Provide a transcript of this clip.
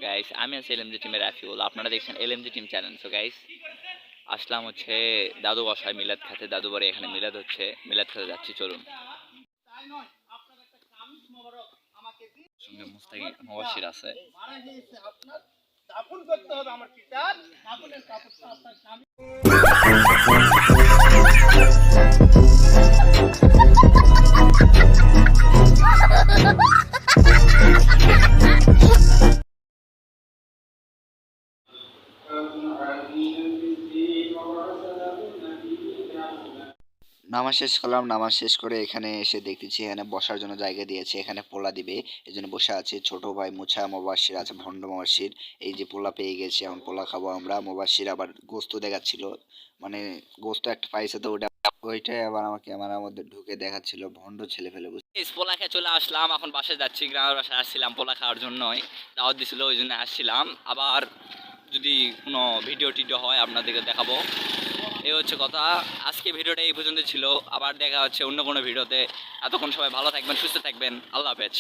Guys, আমি আছি LMG টিমের রাফিউল। আপনারা দেখছেন LMG team channel. So guys, আসলাম হচ্ছে দাদু বসায় মিলাদ খাতে। দাদু বাড়ি এখানে মিলাদ হচ্ছে, মিলাদ খেতে যাচ্ছি, চলুন। সঙ্গে মুস্তাকি মুবাশশির আছে। দাফন করতে হবে আমার পিতার দাফনের কাপড়টা আপনার স্বামী। নামাজ শেষ করলাম। নামাজ শেষ করে এখানে এসে দেখতেছি এখানে বসার জন্য জায়গা দিয়েছে, এখানে পোলা দিবে, এই জন্য বসে আছে। ছোট ভাই মুছা মুবাশশির আছে, ভণ্ড মুবাশশির। এই যে পোলা পেয়ে গেছি, এখন পোলা খাবো আমরা। মুবাশশির আবার গোস্ত দেখাচ্ছিল, মানে গোস্ত একটা পাইছে, তো ওইটাই আবার আমাকে ক্যামেরার মধ্যে ঢুকে দেখাচ্ছিল। ভণ্ড ছেলে ফেলে পোলা খেয়ে চলে আসলাম, এখন বাসায় যাচ্ছি। গ্রামের বাসায় আসছিলাম পোলা খাওয়ার জন্যই, দাওয়াত দিছিল, ওই জন্য আসছিলাম। আবার যদি কোনো ভিডিও টিডিও হয় আপনাদেরকে দেখাবো। এই হচ্ছে কথা। আজকে ভিডিওটা এই পর্যন্ত ছিল, আবার দেখা হচ্ছে অন্য কোনো ভিডিওতে। এতক্ষণ সবাই ভালো থাকবেন, সুস্থ থাকবেন। আল্লাহ হাফেজ।